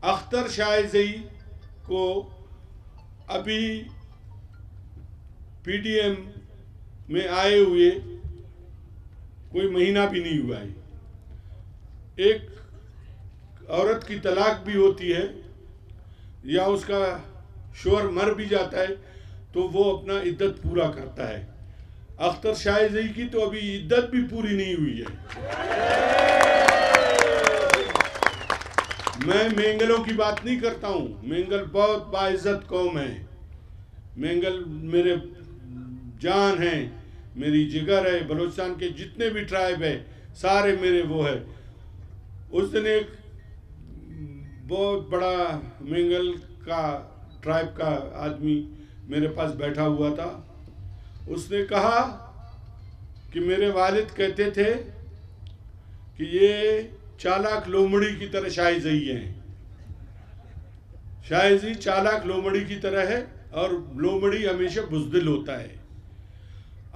अख्तर शाहज़ई को अभी पीडीएम में आए हुए कोई महीना भी नहीं हुआ है। एक औरत की तलाक भी होती है या उसका शोहर मर भी जाता है तो वो अपना इद्दत पूरा करता है। अख्तर शाहज़ई की तो अभी इद्दत भी पूरी नहीं हुई है। मैं मेंगलों की बात नहीं करता हूँ, मेंगल बहुत बाइज्जत कौम है। मेंगल मेरे जान है, मेरी जिगर है। बलूचिस्तान के जितने भी ट्राइब है सारे मेरे वो है। उस दिन एक बहुत बड़ा मेंगल का ट्राइब का आदमी मेरे पास बैठा हुआ था। उसने कहा कि मेरे वालिद कहते थे कि ये चालाक लोमड़ी की तरह शाहज़ई हैं। शाहज़ई चालाक लोमड़ी की तरह है और लोमड़ी हमेशा बुज़दिल होता है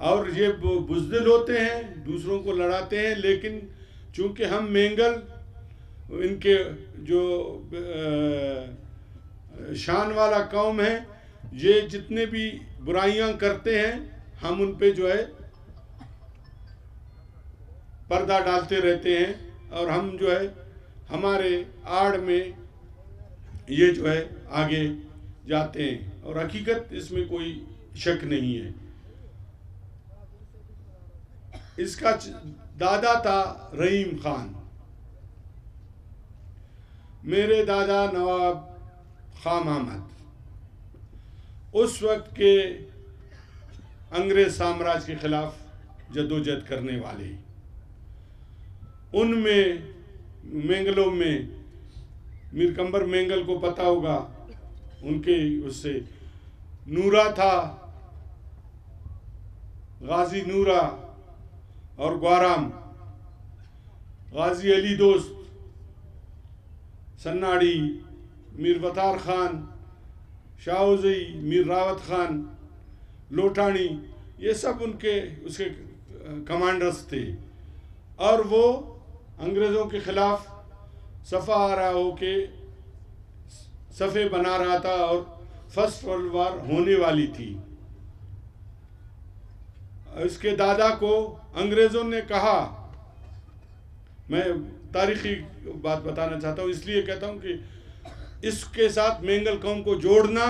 और ये बुज़दिल होते हैं, दूसरों को लड़ाते हैं। लेकिन चूंकि हम मेंगल इनके जो शान वाला कौम है, ये जितने भी बुराइयां करते हैं हम उन पे जो है पर्दा डालते रहते हैं और हम जो है हमारे आड़ में ये जो है आगे जाते हैं और हकीकत इसमें कोई शक नहीं है। इसका दादा था रहीम खान। मेरे दादा नवाब खां महमद उस वक्त के अंग्रेज साम्राज्य के खिलाफ जद्दोजहद करने वाले। उनमें मेंगलों में मीर कंबर मेंगल को पता होगा, उनके उससे नूरा था, गाजी नूरा और ग्वाराम, गाजी अली दोस्त, सन्नाड़ी, मीर वतार खान, शाहज़ई, मीर रावत खान, लोटानी, ये सब उनके उसके कमांडर्स थे। और वो अंग्रेज़ों के खिलाफ सफ़ा आ रहा हो के सफ़े बना रहा था और फर्स्ट वर्ल्ड वार होने वाली थी। इसके दादा को अंग्रेज़ों ने कहा, मैं तारीख़ी बात बताना चाहता हूँ इसलिए कहता हूँ कि इसके साथ मेंगल कौम को जोड़ना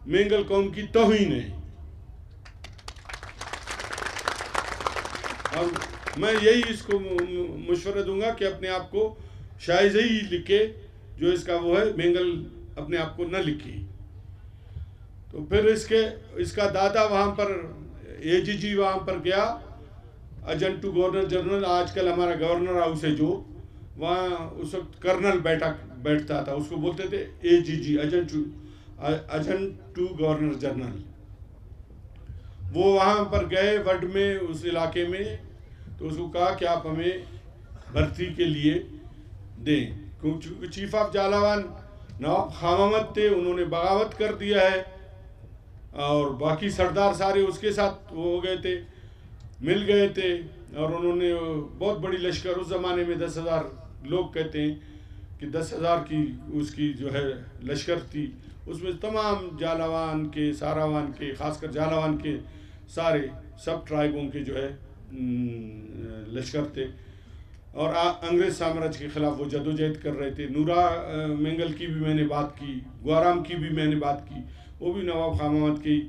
मेंगल कौम की तौहीन है। और मैं यही इसको मशवरा दूंगा कि अपने आप को शाहज़ई लिखे, जो इसका वो है, मेंगल अपने आप को न लिखे। तो फिर इसका दादा वहाँ पर एजीजी वहाँ पर गया, एजेंट टू गवर्नर जनरल, आजकल हमारा गवर्नर हाउस है जो, वहाँ उस वक्त कर्नल बैठता था, उसको बोलते थे AGG, agent to governor general. वो वहाँ पर गए वड में, उस इलाके में, तो उसको कहा कि आप हमें भर्ती के लिए दें, क्योंकि चीफ ऑफ जालावान नवाब खां महमद थे, उन्होंने बगावत कर दिया है और बाकी सरदार सारे उसके साथ वो हो गए थे, मिल गए थे और उन्होंने बहुत बड़ी लश्कर, उस ज़माने में 10,000 लोग कहते हैं कि 10,000 की उसकी जो है लश्कर थी। उसमें तमाम जालावान के, सारावान के, ख़ासकर जालावान के सारे सब ट्राइबों के जो है लश्कर थे और अंग्रेज़ साम्राज्य के ख़िलाफ़ वो जदोजहद कर रहे थे। नूरा मेंगल की भी मैंने बात की, ग्वाराम की भी मैंने बात की, वो भी नवाब खां महमद के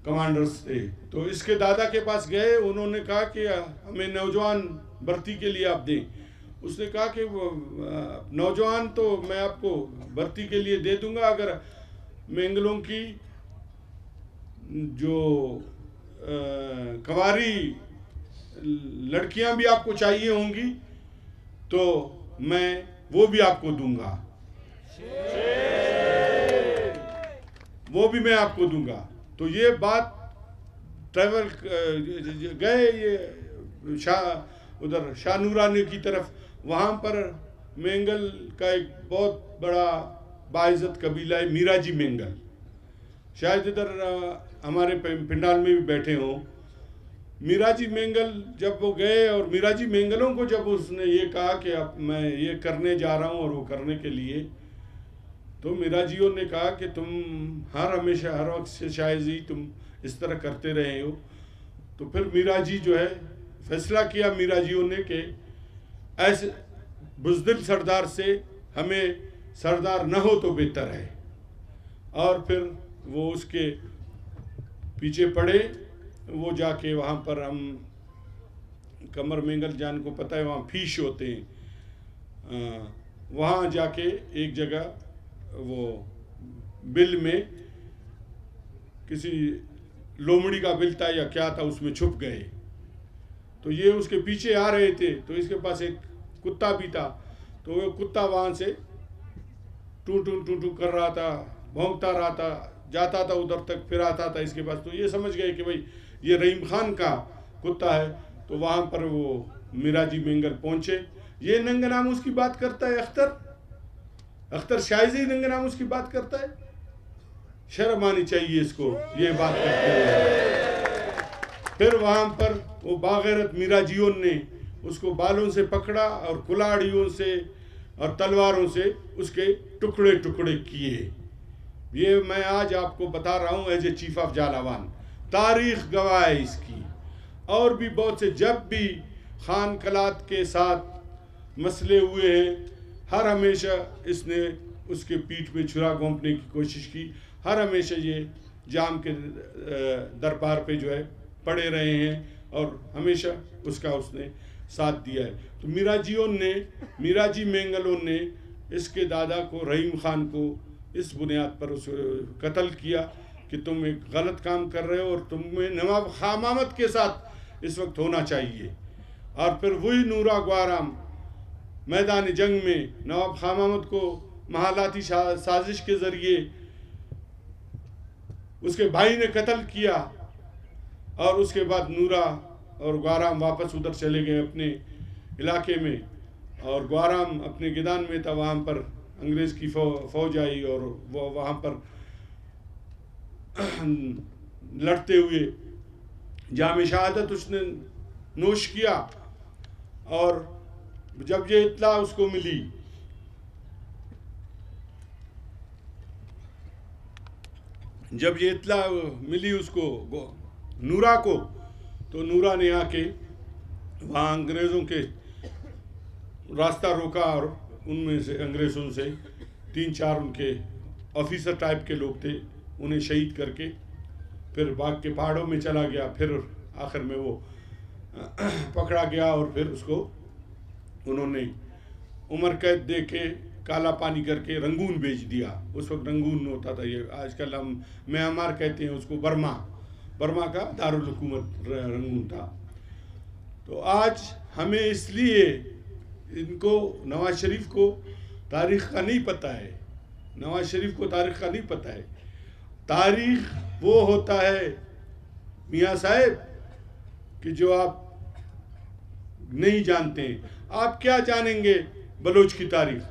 कमांडर्स थे। तो इसके दादा के पास गए, उन्होंने कहा कि हमें नौजवान भर्ती के लिए आप दें। उसने कहा कि नौजवान तो मैं आपको भर्ती के लिए दे दूंगा, अगर मेंगलों की जो कवारी लड़कियां भी आपको चाहिए होंगी तो मैं वो भी आपको दूंगा, वो भी मैं आपको दूंगा। तो ये बात ट्रैवल गए ये उधर शाहनूरानी की तरफ, वहाँ पर मेंगल का एक बहुत बड़ा बाइज़्ज़त कबीला है मीराजी मेंगल, शायद इधर हमारे पिंडाल में भी बैठे हों। मीराजी मेंगल जब वो गए और मीराजी मेंगलों को जब उसने ये कहा कि अब मैं ये करने जा रहा हूँ और वो करने के लिए, तो मीराजियों ने कहा कि तुम हमेशा हर वक्त से शायद ही तुम इस तरह करते रहे हो। तो फिर मीराजी जो है फैसला किया मीराजियों ने कि ऐसे बुज़दिल सरदार से हमें सरदार न हो तो बेहतर है। और फिर वो उसके पीछे पड़े। वो जाके वहाँ पर हम कमर मेंगल जान को पता है वहाँ फीश होते हैं, वहाँ जाके एक जगह वो बिल में किसी लोमड़ी का बिल था या क्या था, उसमें छुप गए। तो ये उसके पीछे आ रहे थे, तो इसके पास एक कुत्ता भी था। तो वो कुत्ता वहाँ से टू टू टू टू कर रहा था, भौंकता रहा था, जाता था उधर तक, फिर आता था इसके पास। तो ये समझ गए कि भाई ये रहीम खान का कुत्ता है। तो वहाँ पर वो मीराजी मेंगल पहुँचे। ये नंगनामूस की बात करता है अख्तर शायज़ी नंगनामूस की बात करता है। शर्म आनी चाहिए इसको ये बात करते हुए। फिर वहाँ पर वो बागैरत मीराजियों ने उसको बालों से पकड़ा और कुल्हाड़ियों से और तलवारों से उसके टुकड़े टुकड़े किए। ये मैं आज आपको बता रहा हूँ as a chief of Jhalawan, तारीख गवाह है इसकी। और भी बहुत से, जब भी खान कलात के साथ मसले हुए हैं, हर हमेशा इसने उसके पीठ पे छुरा घोंपने की कोशिश की। हर हमेशा ये जाम के दरबार पे जो है पड़े रहे हैं और हमेशा उसका उसने साथ दिया है। तो मीराजी मेंगलों ने इसके दादा को, रहीम खान को, इस बुनियाद पर उस कत्ल किया कि तुम एक गलत काम कर रहे हो और तुम्हें नवाब खामामद के साथ इस वक्त होना चाहिए। और फिर वही नूरा ग्वाराम मैदान जंग में नवाब खामामद को महालाती साजिश के ज़रिए उसके भाई ने कत्ल किया। और उसके बाद नूरा और ग्वाराम वापस उधर चले गए अपने इलाके में, और ग्वाराम अपने गिदान में था। वहाँ पर अंग्रेज़ की फौज आई और वो वहाँ पर लड़ते हुए जाम शहादत उसने नोश किया। और जब ये इत्तला उसको मिली, जब ये इत्तला मिली उसको नूरा को, तो नूरा ने आके वहाँ अंग्रेज़ों के रास्ता रोका और उनमें से अंग्रेज़ों से 3-4 उनके ऑफिसर टाइप के लोग थे, उन्हें शहीद करके फिर बाग के पहाड़ों में चला गया। फिर आखिर में वो पकड़ा गया और फिर उसको उन्होंने उम्र कैद दे के काला पानी करके रंगून भेज दिया। उस वक्त रंगून होता था, ये आजकल हम म्यांमार कहते हैं उसको, बर्मा का दारुल हुकूमत रंगून था। तो आज हमें इसलिए इनको नवाज शरीफ को तारीख़ का नहीं पता है, नवाज शरीफ को तारीख़ का नहीं पता है। तारीख़ वो होता है मियाँ साहब कि जो आप नहीं जानते हैं। आप क्या जानेंगे बलोच की तारीख़?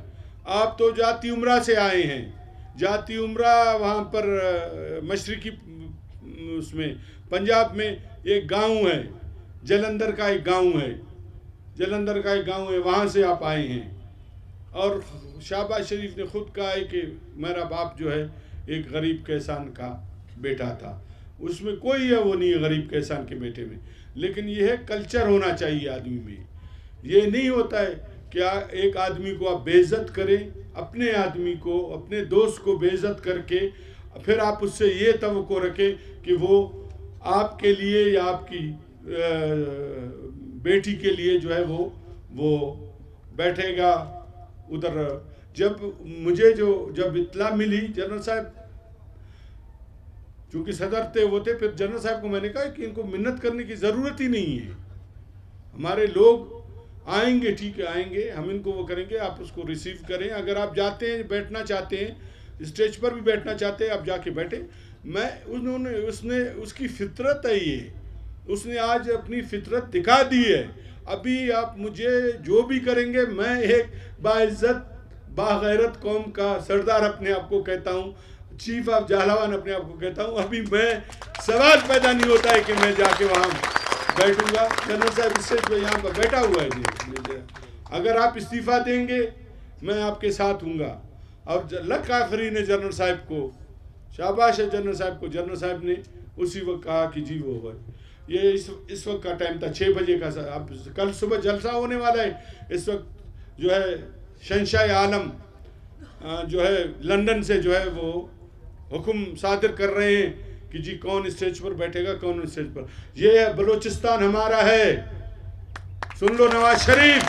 आप तो जाती उमरा से आए हैं। जाती उमरा वहाँ पर मशरक़ी उसमें पंजाब में एक गांव है, जलंधर का एक गांव है, जलंधर का एक गांव है, वहाँ से आप आए हैं। और शहबाज शरीफ ने खुद कहा है कि मेरा बाप जो है एक गरीब किसान का बेटा था। उसमें कोई है वो नहीं है गरीब किसान के बेटे में, लेकिन यह है कल्चर होना चाहिए आदमी में। ये नहीं होता है कि एक आदमी को आप बेइज्जत करें, अपने आदमी को, अपने दोस्त को बेइज्जत करके फिर आप उससे ये तवक्को रखें कि वो आपके लिए या आपकी बेटी के लिए जो है वो बैठेगा उधर। जब इत्तला मिली, जनरल साहब चूँकि सदर थे वो थे, फिर जनरल साहब को मैंने कहा कि इनको मिन्नत करने की ज़रूरत ही नहीं है, हमारे लोग आएंगे, ठीक है आएंगे, हम इनको वो करेंगे, आप उसको रिसीव करें। अगर आप जाते हैं, बैठना चाहते हैं, स्टेज पर भी बैठना चाहते हैं, आप जाके बैठे। उसने उसकी फितरत है ये, उसने आज अपनी फितरत दिखा दी है। अभी आप मुझे जो भी करेंगे, मैं एक बाइज्जत बागैरत कौम का सरदार अपने आप को कहता हूँ, चीफ ऑफ जालावान अपने आप को कहता हूँ। अभी मैं सवाल पैदा नहीं होता है कि मैं जाके वहाँ बैठूंगा। जनरल साहब स्टेज पे यहाँ पर बैठा हुआ है, अगर आप इस्तीफा देंगे मैं आपके साथ हूँगा। और लक आफरीन है जनरल साहब को, शाबाश है जनरल साहब को। जनरल साहब ने उसी वक्त कहा कि जी वो है। ये इस वक्त का टाइम था 6 बजे का। अब कल सुबह जलसा होने वाला है। इस वक्त जो है शहंशाह आलम जो है लंदन से जो है वो हुक्म सादिर कर रहे हैं कि जी कौन स्टेज पर बैठेगा, कौन स्टेज पर। ये है बलूचिस्तान हमारा है। सुन लो नवाज शरीफ,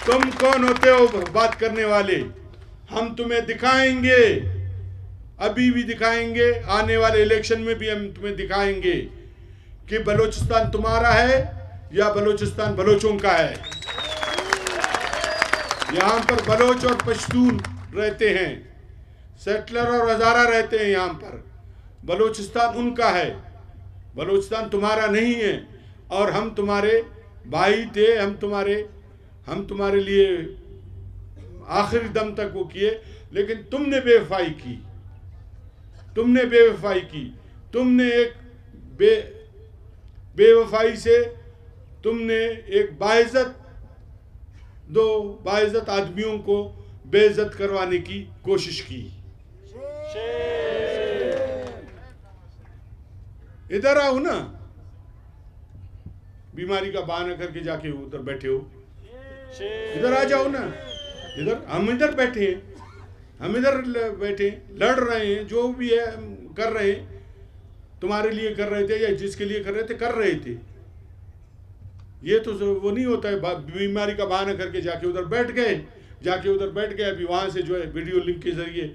तुम कौन होते हो बात करने वाले? हम तुम्हें दिखाएंगे, अभी भी दिखाएंगे, आने वाले इलेक्शन में भी हम तुम्हें दिखाएंगे कि बलूचिस्तान तुम्हारा है या बलूचिस्तान बलोचों का है। यहाँ पर बलोच और पश्तून रहते हैं, सेटलर और हजारा रहते हैं यहाँ पर। बलूचिस्तान उनका है, बलूचिस्तान तुम्हारा नहीं है। और हम तुम्हारे भाई थे, हम तुम्हारे लिए आखिरी दम तक वो किए, लेकिन तुमने बेवफाई की, तुमने एक बेवफाई से तुमने एक दो बाइज्जत आदमियों को बेइज्जत करवाने की कोशिश की। इधर आओ ना, बीमारी का बहाना करके जाके उधर बैठे हो, इधर आ जाओ ना। इधर हम इधर बैठे हैं, लड़ रहे हैं, जो भी है कर रहे हैं। तुम्हारे लिए कर रहे थे या जिसके लिए कर रहे थे। ये तो वो नहीं होता है बीमारी का बहाना करके जाके उधर बैठ गए। अभी वहाँ से जो है वीडियो लिंक के जरिए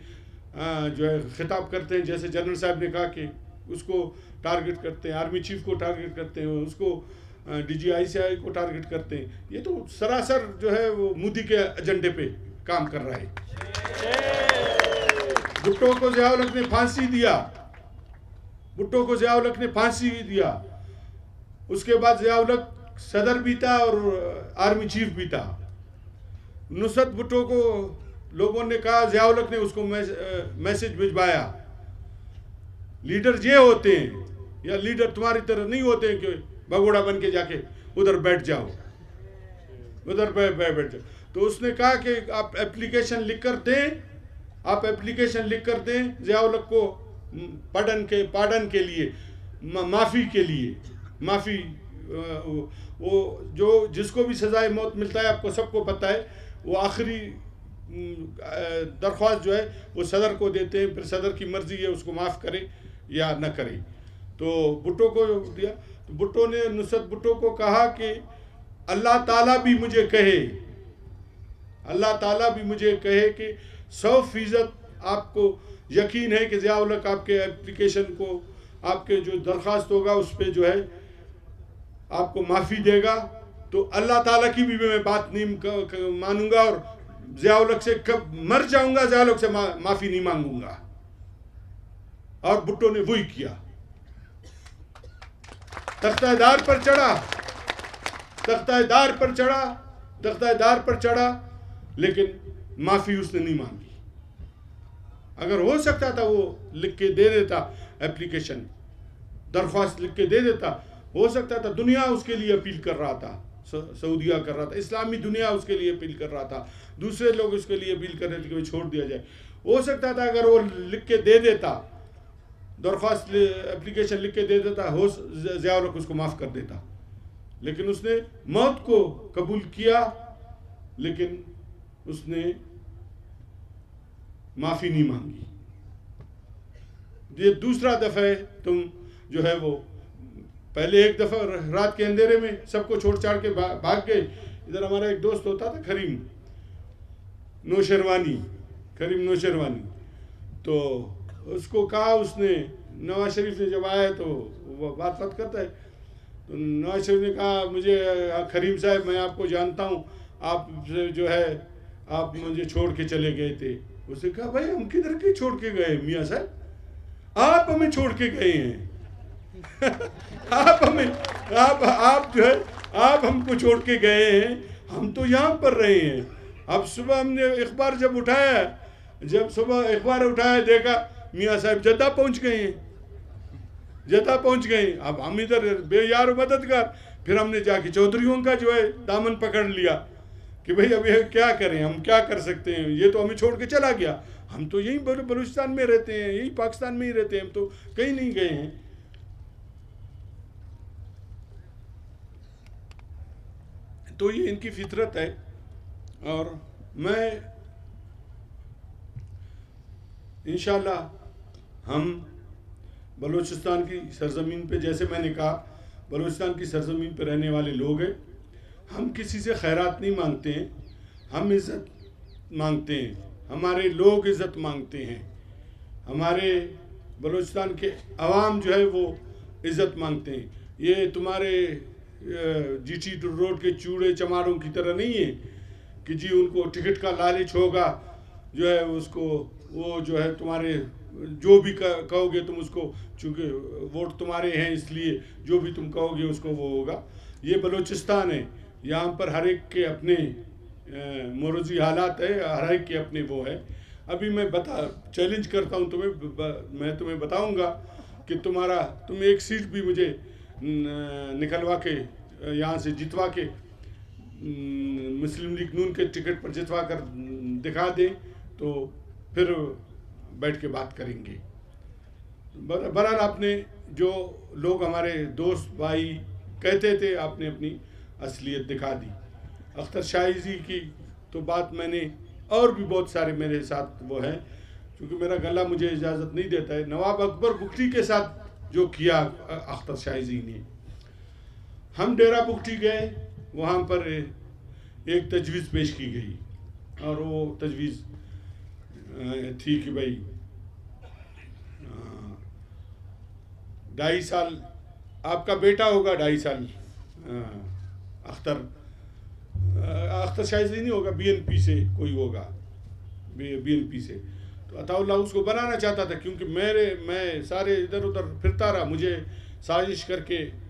जो है खिताब करते हैं, जैसे जनरल साहब ने कहा कि उसको टारगेट करते हैं, आर्मी चीफ को टारगेट करते हैं, उसको DGICI को टारगेट करते हैं। ये तो सरासर जो है वो मोदी के एजेंडे पे काम कर रहा है। भुट्टो को ज़िया-उल-हक ने फांसी दिया। उसके बाद ज़िया-उल-हक सदर भी था और आर्मी चीफ भी था। नुसरत भुट्टो को लोगों ने कहा, ज़िया-उल-हक ने उसको मैसेज भिजवाया, लीडर ये होते हैं या लीडर तुम्हारी तरह नहीं होते हैं कि भगोड़ा बन के जाके उधर बैठ जाओ। तो उसने कहा कि आप एप्लीकेशन लिख कर दें ज़िया-उल-हक को पार्डन के लिए, माफ़ी वो जो जिसको भी सजाए मौत मिलता है, आपको सबको पता है, वो आखिरी दरख्वास्त जो है वो सदर को देते हैं, फिर सदर की मर्जी है उसको माफ़ करे या न करे। तो भुट्टो को दिया, तो भुट्टो ने नुसरत भुट्टो को कहा कि अल्लाह ताला भी मुझे कहे कि 100% आपको यकीन है कि ज़िया-उल-हक आपके एप्लीकेशन को, आपके जो दरख्वास्त होगा उस पर जो है आपको माफ़ी देगा, तो अल्लाह ताला की भी मैं बात नहीं मानूंगा और ज़िया-उल-हक से कब मर जाऊंगा ज़िया-उल-हक से माफ़ी नहीं मांगूंगा। और भुट्टो ने वही किया, तख्तादार पर चढ़ा, लेकिन माफ़ी उसने नहीं मांगी। अगर हो सकता था वो लिख के दे देता, एप्लीकेशन दरख्वास्त लिख के दे देता, हो सकता था दुनिया उसके लिए अपील कर रहा था, सऊदिया कर रहा था, इस्लामी दुनिया उसके लिए अपील कर रहा था, दूसरे लोग उसके लिए अपील कर रहे थे कि वो छोड़ दिया जाए। हो सकता था अगर वो लिख के दे देता, दरख्वास्त एप्लीकेशन लिख के दे देता, हो ज़िया-उल-हक उसको माफ़ कर देता। लेकिन उसने मौत को कबूल किया, लेकिन उसने माफ़ी नहीं मांगी। ये दूसरा दफ़ा है तुम जो है वो, पहले एक दफ़ा रात के अंधेरे में सबको छोड़ छाड़ के भाग गए। इधर हमारा एक दोस्त होता था करीम नौशेरवानी, तो उसको कहा, उसने नवाज शरीफ ने जब आया तो वो बात करता है, तो नवाज शरीफ ने कहा, मुझे करीम साहब मैं आपको जानता हूँ, आप जो है आप मुझे छोड़ के चले गए थे। उसने कहा, भाई हम किधर के छोड़ के गए मियाँ साहब, आप हमें छोड़ के गए हैं। आप जो है आप हमको छोड़ के गए हैं, हम तो यहाँ पर रहे हैं। अब सुबह हमने अखबार जब सुबह अखबार उठाया, देखा मियाँ साहब जद्दा पहुँच गए हैं। जता पहुंच गए। अब हम इधर बेयार मददगार, फिर हमने जाके चौधरीयों का जो है दामन पकड़ लिया कि भाई अब ये क्या करें, हम क्या कर सकते हैं, ये तो हमें छोड़ के चला गया, हम तो यहीं बलूचिस्तान में रहते हैं, यही पाकिस्तान में ही रहते हैं, हम तो कहीं नहीं गए हैं। तो ये इनकी फितरत है। और मैं इंशाल्लाह हम बलूचिस्तान की सरजमीन पे, जैसे मैंने कहा, बलूचिस्तान की सरजमीन पे रहने वाले लोग हैं, हम किसी से खैरात नहीं मांगते हैं, हम इज़्ज़त मांगते हैं, हमारे लोग इज़्ज़त मांगते हैं, हमारे बलूचिस्तान के अवाम जो है वो इज़्ज़त मांगते हैं। ये तुम्हारे GT रोड के चूड़े चमारों की तरह नहीं है कि जी उनको टिकट का लालच होगा, जो है उसको वो जो है तुम्हारे जो भी कहोगे तुम उसको, चूँकि वोट तुम्हारे हैं इसलिए जो भी तुम कहोगे उसको वो होगा। ये बलूचिस्तान है, यहाँ पर हर एक के अपने मौरूजी हालात है, हर एक के अपने वो है। अभी मैं चैलेंज करता हूँ तुम्हें, मैं तुम्हें बताऊँगा कि तुम एक सीट भी मुझे निकलवा के यहाँ से जितवा के मुस्लिम लीग नून के टिकट पर जितवा कर दिखा दें तो फिर बैठ के बात करेंगे। बहरहाल आपने जो लोग हमारे दोस्त भाई कहते थे, आपने अपनी असलियत दिखा दी। अख्तर शाही जी की तो बात मैंने, और भी बहुत सारे मेरे साथ वो हैं, क्योंकि मेरा गला मुझे इजाज़त नहीं देता है। नवाब अकबर बुगटी के साथ जो किया अख्तर शाही जी ने, हम डेरा बुगटी गए, वहाँ पर एक तजवीज़ पेश की गई और वो तजवीज़ थी कि भाई 2.5 साल आपका बेटा होगा, 2.5 साल अख्तर शाही से नहीं होगा, BNP से कोई होगा, BNP से। तो अताउल्लाह उसको बनाना चाहता था, क्योंकि मैं सारे इधर उधर फिरता रहा, मुझे साजिश करके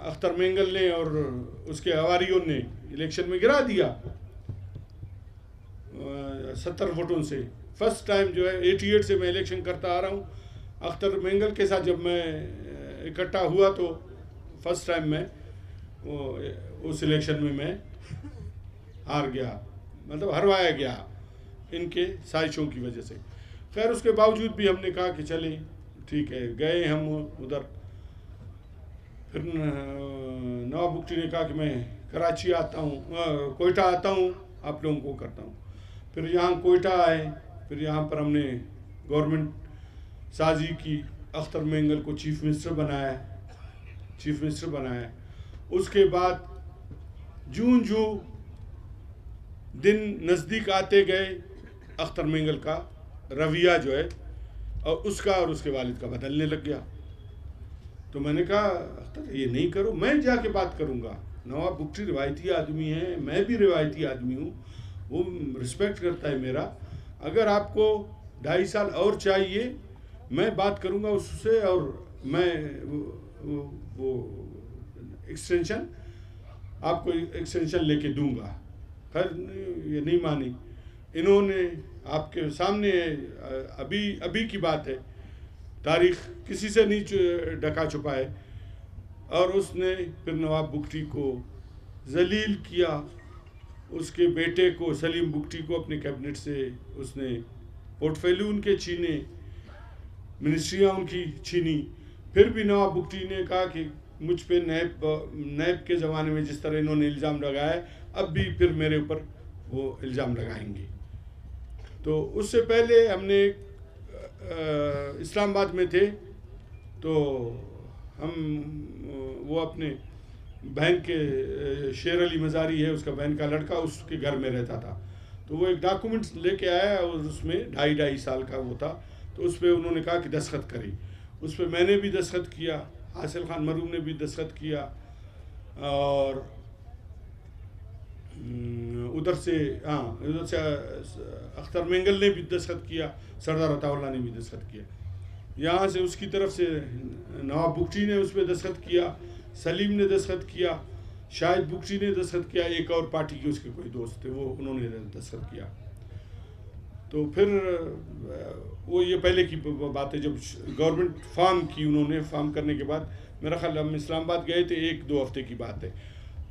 अख्तर मेंगल ने और उसके अवारियों ने इलेक्शन में गिरा दिया 70 वोटों से। फर्स्ट टाइम जो है 88 से मैं इलेक्शन करता आ रहा हूँ। अख्तर मेंगल के साथ जब मैं इकट्ठा हुआ तो फर्स्ट टाइम मैं उस इलेक्शन में मैं हार गया, मतलब हरवाया गया इनके साजिशों की वजह से। खैर उसके बावजूद भी हमने कहा कि चलें ठीक है, गए हम उधर। फिर नवाब बुगटी ने कहा कि मैं कराची आता हूँ, कोयटा आता हूँ, आप लोगों को करता हूँ। फिर यहाँ कोयटा आए, फिर यहाँ पर हमने गवर्नमेंट साजी की, अख्तर मेंगल को चीफ मिनिस्टर बनाया। उसके बाद जूं दिन नज़दीक आते गए, अख्तर मेंगल का रवैया जो है और उसका और उसके वालिद का बदलने लग गया। तो मैंने कहा अख्तर ये नहीं करो, मैं जाके बात करूँगा। नवाब बुगटी रिवायती आदमी है, मैं भी रिवायती आदमी हूँ, वो रिस्पेक्ट करता है मेरा। अगर आपको 2.5 साल और चाहिए, मैं बात करूँगा उससे और मैं वो एक्सटेंशन आपको एक्सटेंशन लेके दूंगा। खैर ये नहीं मानी इन्होंने, आपके सामने अभी की बात है, तारीख किसी से नहीं ढका छुपा है। और उसने फिर नवाब बुगटी को जलील किया, उसके बेटे को सलीम बुगटी को अपने कैबिनेट से उसने पोर्टफोलियो उनके छीने, मिनिस्ट्रियाँ उनकी छीनी। फिर भी नवाब बुगटी ने कहा कि मुझ पे नैब के ज़माने में जिस तरह इन्होंने इल्ज़ाम लगाया, अब भी फिर मेरे ऊपर वो इल्ज़ाम लगाएंगे। तो उससे पहले हमने इस्लामाबाद में थे, तो हम वो अपने बहन के शेर अली मज़ारी है, उसका बहन का लड़का उसके घर में रहता था। तो वो एक डॉक्यूमेंट्स लेके आया और उसमें 2.5 साल का वो था। तो उस पर उन्होंने कहा कि दस्तखत करी, उस पर मैंने भी दस्तखत किया, हासिल खान मरूम ने भी दस्तखत किया, और उधर से अख्तर मेंगल ने भी दस्तखत किया, सरदार अताउल्लाह ने भी दस्तखत किया। यहाँ से उसकी तरफ से नवाब बुगटी ने उस पर दस्तखत किया, सलीम ने दस्तखत किया, शाहिद बुगटी ने दस्तखत किया, एक और पार्टी के उसके कोई दोस्त थे वो उन्होंने दस्तखत किया। तो फिर वो ये पहले की बात है, जब गवर्नमेंट फार्म की उन्होंने, फार्म करने के बाद मेरा ख्याल हम इस्लामाबाद गए थे, 1-2 हफ्ते की बात है।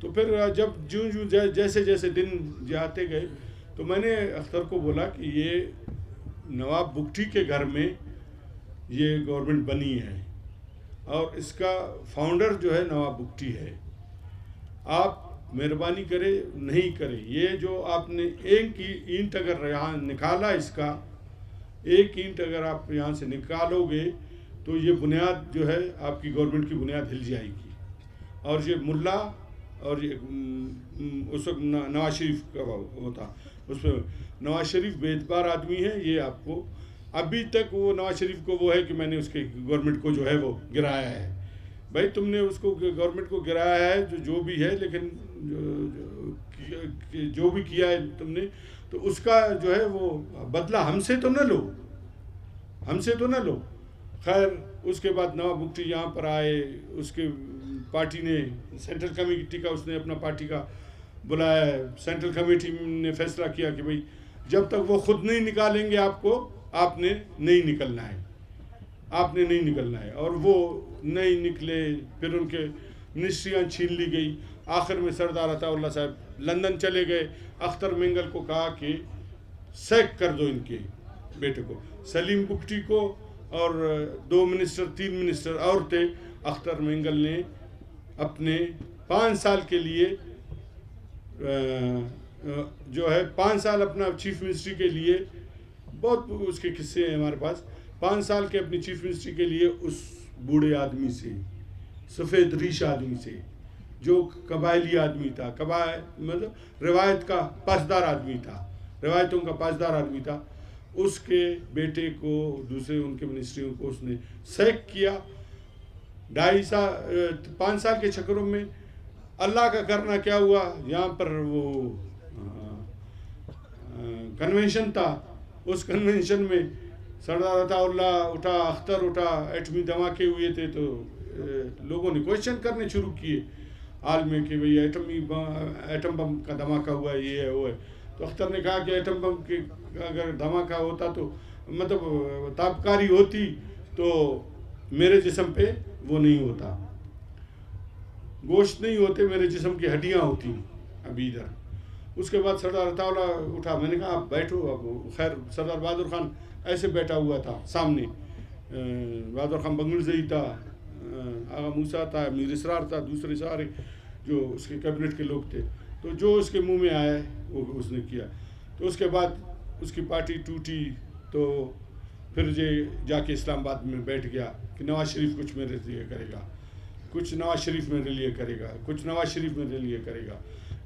तो फिर जब जूं जैसे जैसे दिन जाते गए तो मैंने अख्तर को बोला कि ये नवाब बुगटी के घर में ये गवर्नमेंट बनी है और इसका फाउंडर जो है नवाब बुगटी है, आप मेहरबानी करे नहीं करे, ये जो आपने एक ईंट अगर यहाँ निकाला, इसका एक ईंट अगर आप यहाँ से निकालोगे तो ये बुनियाद जो है आपकी गवर्नमेंट की बुनियाद हिल जाएगी। और ये मुल्ला और ये उस वक्त नवाज शरीफ का होता, उसमें नवाज शरीफ बेदबार आदमी है, ये आपको अभी तक वो नवाज शरीफ को वो है कि मैंने उसके गवर्नमेंट को जो है वो गिराया है। भाई तुमने उसको गवर्नमेंट को गिराया है जो भी है, लेकिन जो भी किया है तुमने, तो उसका जो है वो बदला हमसे तो न लो, हमसे तो न लो। खैर उसके बाद नवाब बुगटी यहाँ पर आए, उसके पार्टी ने, सेंट्रल कमेटी का उसने अपना पार्टी का बुलाया, सेंट्रल कमेटी ने फैसला किया कि भाई जब तक वो खुद नहीं निकालेंगे आपको, आपने नहीं निकलना है, आपने नहीं निकलना है। और वो नहीं निकले, फिर उनके मिनिस्ट्रियाँ छीन ली गई। आखिर में सरदार अताउल्लाह साहब लंदन चले गए, अख्तर मेंगल को कहा कि सैक कर दो इनके बेटे को, सलीम बुगटी को, और 2 मिनिस्टर 3 मिनिस्टर और थे। अख्तर मेंगल ने अपने 5 साल के लिए जो है 5 साल अपना चीफ मिनिस्ट्री के लिए, बहुत उसके किस्से हैं हमारे पास, 5 साल के अपनी चीफ मिनिस्ट्री के लिए उस बूढ़े आदमी से, सफ़ेद रीश आदमी से, जो कबायली आदमी था, मतलब रिवायत का पासदार आदमी था, रिवायतों का पासदार आदमी था, उसके बेटे को, दूसरे उनके मिनिस्ट्रियों को उसने सैक किया। 5 साल के चक्करों में अल्लाह का करना क्या हुआ, यहाँ पर वो कन्वेंशन था, उस कन्वेंशन में सरदार अताउल्लाह उठा, अख्तर उठा, एटमी धमाके हुए थे, तो लोगों ने क्वेश्चन करने शुरू किए हाल में कि भाई एटम बम का धमाका हुआ है, ये है वो है। तो अख्तर ने कहा कि एटम बम के अगर धमाका होता तो मतलब ताबकारी होती तो मेरे जिस्म पे वो नहीं होता, गोश्त नहीं होते, मेरे जिस्म की हड्डियाँ होती अभी इधर। उसके बाद सरदार अताउल्लाह उठा, मैंने कहा आप बैठो। अब खैर सरदार बहादुर खान ऐसे बैठा हुआ था सामने, बहादुर खान बंगलजई था, आगा मूसा था, मीर इसरार था, दूसरे सारे जो उसके कैबिनेट के लोग थे। तो जो उसके मुंह में आया वो उसने किया। तो उसके बाद उसकी पार्टी टूटी, तो फिर ये जाके इस्लामाबाद में बैठ गया कि नवाज शरीफ कुछ मेरे लिए करेगा, कुछ नवाज शरीफ मेरे लिए करेगा, कुछ नवाज शरीफ मेरे लिए करेगा।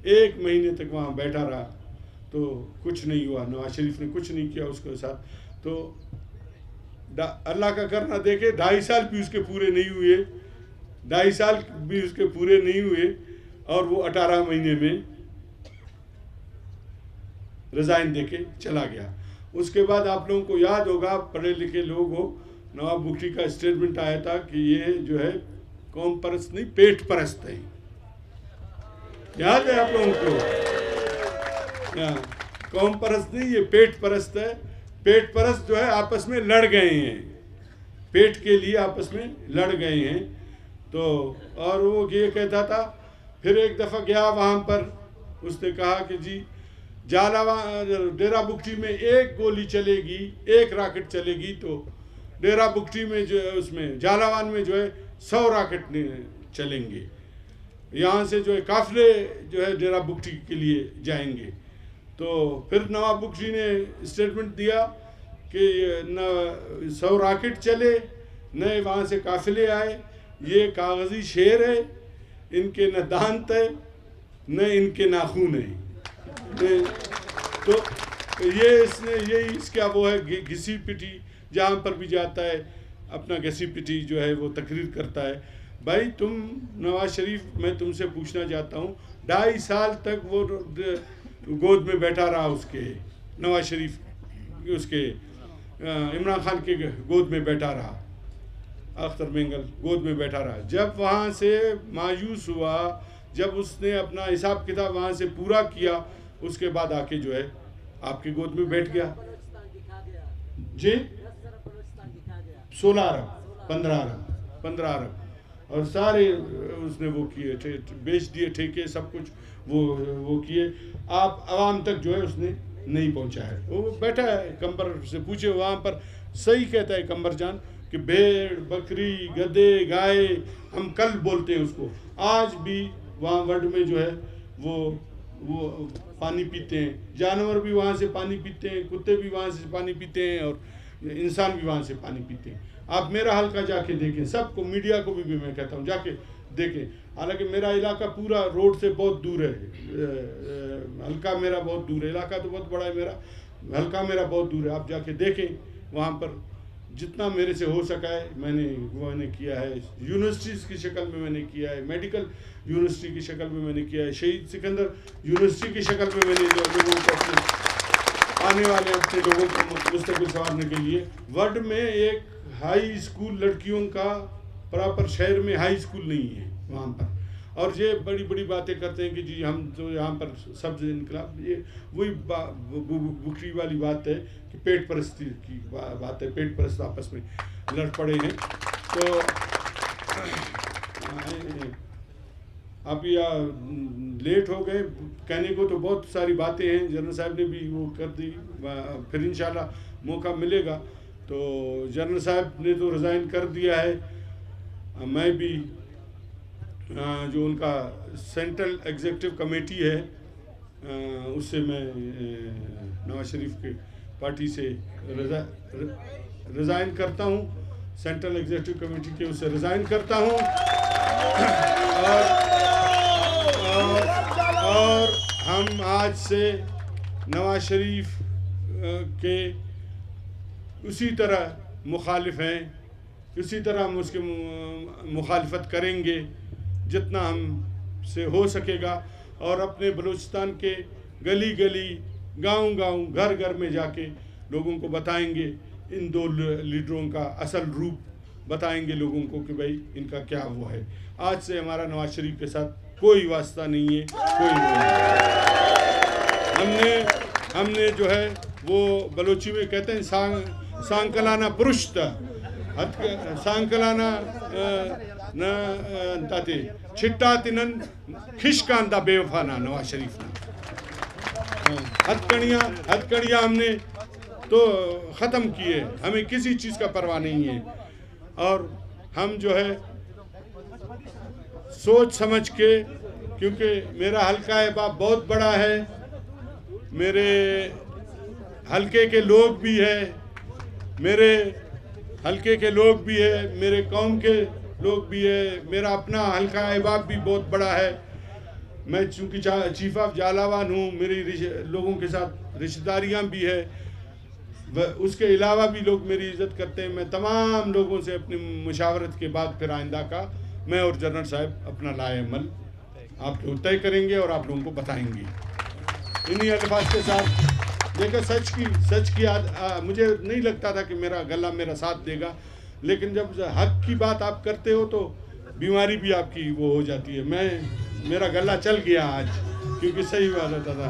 1 महीने तक वहाँ बैठा रहा तो कुछ नहीं हुआ, नवाज शरीफ ने कुछ नहीं किया उसके साथ। तो अल्लाह का करना देखे, 2.5 साल भी उसके पूरे नहीं हुए, 2.5 साल भी उसके पूरे नहीं हुए, और वो 18 महीने में रिज़ाइन देके चला गया। उसके बाद आप लोगों को याद होगा, पढ़े लिखे लोग हो, नवाब बुगटी का स्टेटमेंट आया था कि ये जो है कौम परस्त नहीं, पेट परस्त है। याद है आप लोगों को? कौम परस्त नहीं, ये पेट परस्त है। पेट परस्त जो है आपस में लड़ गए हैं, पेट के लिए आपस में लड़ गए हैं। तो और वो ये कहता था, फिर एक दफ़ा गया वहाँ पर, उसने कहा कि जी डेरा बुगटी में 1 गोली चलेगी, 1 रॉकेट चलेगी, तो डेरा बुगटी में जो है, उसमें जालावान में जो है 100 रॉकेट चलेंगे। यहाँ से जो है काफिले जो है डेरा बुगटी के लिए जाएंगे। तो फिर नवाब बुगटी ने स्टेटमेंट दिया कि न 100 रॉकेट चले, न वहाँ से काफिले आए, ये कागज़ी शेर है, इनके न दांत है न इनके नाखून है। तो ये इसने यही इसका वो है घिसी पिटी, जहाँ पर भी जाता है अपना घिसी पिटी जो है वो तकरीर करता है। भाई तुम नवाज शरीफ, मैं तुमसे पूछना चाहता हूँ, 2.5 साल तक वो गोद में बैठा रहा, उसके नवाज शरीफ उसके इमरान खान के गोद में बैठा रहा, अख्तर मेंगल गोद में बैठा रहा। जब वहाँ से मायूस हुआ, जब उसने अपना हिसाब किताब वहाँ से पूरा किया, उसके बाद आके जो है आपके गोद में बैठ गया। जी 16 अरब 15 अरब और सारे उसने वो किए थे, बेच दिए ठेके सब कुछ वो किए। आप आवाम तक जो है उसने नहीं पहुंचा है। वो बैठा है, कंबर से पूछे वहाँ पर सही कहता है कंबर जान कि भेड़ बकरी गधे गाय हम कल बोलते हैं उसको, आज भी वहाँ वर्ड में जो है वो पानी पीते हैं। जानवर भी वहाँ से पानी पीते हैं, कुत्ते भी वहाँ से पानी पीते हैं और इंसान भी वहाँ से पानी पीते हैं। आप मेरा हल्का जाके देखें, सबको मीडिया को भी मैं कहता हूँ जाके देखें। हालांकि मेरा इलाका पूरा रोड से बहुत दूर है, हल्का मेरा बहुत दूर है, इलाका तो बहुत बड़ा है मेरा, हल्का मेरा बहुत दूर है। आप जाके देखें वहाँ पर जितना मेरे से हो सका है मैंने किया है। यूनिवर्सिटीज़ की शक्ल में मैंने किया है, मेडिकल यूनिवर्सिटी की शक्ल में मैंने किया है, शहीद सिकंदर यूनिवर्सिटी की शक्ल में मैंने लोगों को अपने आने वाले अपने लोगों को मुस्तकबिल संवारने के लिए वर्ल्ड में एक हाई स्कूल लड़कियों का प्रॉपर शहर में हाई स्कूल नहीं है वहाँ पर। और ये बड़ी बड़ी बातें करते हैं कि जी हम तो यहाँ पर सब्ज इनकलाब, ये वही बुखरी वाली बात है कि पेट परस्ती की बात है, पेट परस्त आपस में लड़ पड़े हैं। तो आप या लेट हो गए, कहने को तो बहुत सारी बातें हैं, जनरल साहब ने भी वो कर दी, फिर इंशाल्लाह मौका मिलेगा। तो जनरल साहब ने तो रिज़ाइन कर दिया है, मैं भी जो उनका सेंट्रल एग्जीक्यूटिव कमेटी है उससे मैं नवाज शरीफ के पार्टी से रिज़ाइन करता हूँ, सेंट्रल एग्जीक्यूटिव कमेटी के उससे रिज़ाइन करता हूँ। और हम आज से नवाज शरीफ के उसी तरह मुखालिफ हैं, उसी तरह हम उसके मुखालफत करेंगे जितना हम से हो सकेगा। और अपने बलूचिस्तान के गली गली गांव गांव घर घर में जाके लोगों को बताएंगे, इन दो लीडरों का असल रूप बताएंगे लोगों को कि भाई इनका क्या वो है। आज से हमारा नवाज शरीफ के साथ कोई वास्ता नहीं है, कोई नहीं। हमने जो है वो बलोची में कहते हैं सांकलाना पुरुष सांकलाना न ताते छिट्टा तिनन खिशकांदा बेवफाना नवाज शरीफ ने हथकड़ियाँ हमने तो ख़त्म किए, हमें किसी चीज़ का परवाह नहीं है। और हम जो है सोच समझ के, क्योंकि मेरा हल्का है बाप बहुत बड़ा है, मेरे हल्के के लोग भी है, मेरे हल्के के लोग भी है, मेरे कौम के लोग भी है, मेरा अपना हल्का अहबाब भी बहुत बड़ा है। मैं चूँकि चीफ ऑफ जालावान हूँ, मेरी लोगों के साथ रिश्तेदारियाँ भी है, उसके अलावा भी लोग मेरी इज़्ज़त करते हैं। मैं तमाम लोगों से अपनी मुशावरत के बाद फिर आइंदा का मैं और जनरल साहब अपना लाए अमल आप लोग तय करेंगे और आप लोगों को बताएंगे। इन्हीं अल्फाज के साथ देखो, सच की मुझे नहीं लगता था कि मेरा गला मेरा साथ देगा, लेकिन जब हक की बात आप करते हो तो बीमारी भी आपकी वो हो जाती है। मेरा गला चल गया आज, क्योंकि सही बात होता था।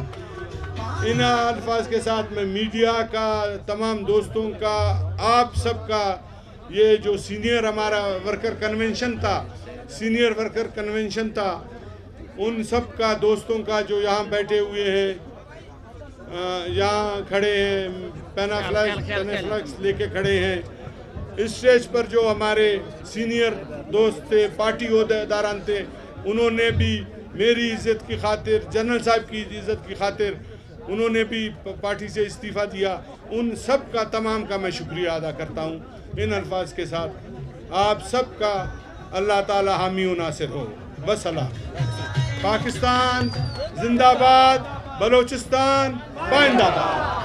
इन अल्फाज के साथ मैं मीडिया का, तमाम दोस्तों का, आप सबका, ये जो सीनियर हमारा वर्कर कन्वेंशन था, सीनियर वर्कर कन्वेंशन था, उन सब का, दोस्तों का जो यहाँ बैठे हुए हैं, यहाँ खड़े हैं, पेनाफ्लेक्स लेके खड़े हैं, इस स्टेज पर जो हमारे सीनियर दोस्त थे, पार्टी ओहदेदारान थे, उन्होंने भी मेरी इज़्ज़त की खातिर, जनरल साहब की इज़्ज़त की खातिर उन्होंने भी पार्टी से इस्तीफ़ा दिया। उन सब का, तमाम का मैं शुक्रिया अदा करता हूँ। इन अल्फाज के साथ आप सब का अल्लाह ताला हामी व नासिर हो। बस अल्लाह। पाकिस्तान जिंदाबाद, बलोचिस्तान पाइंदाबाद।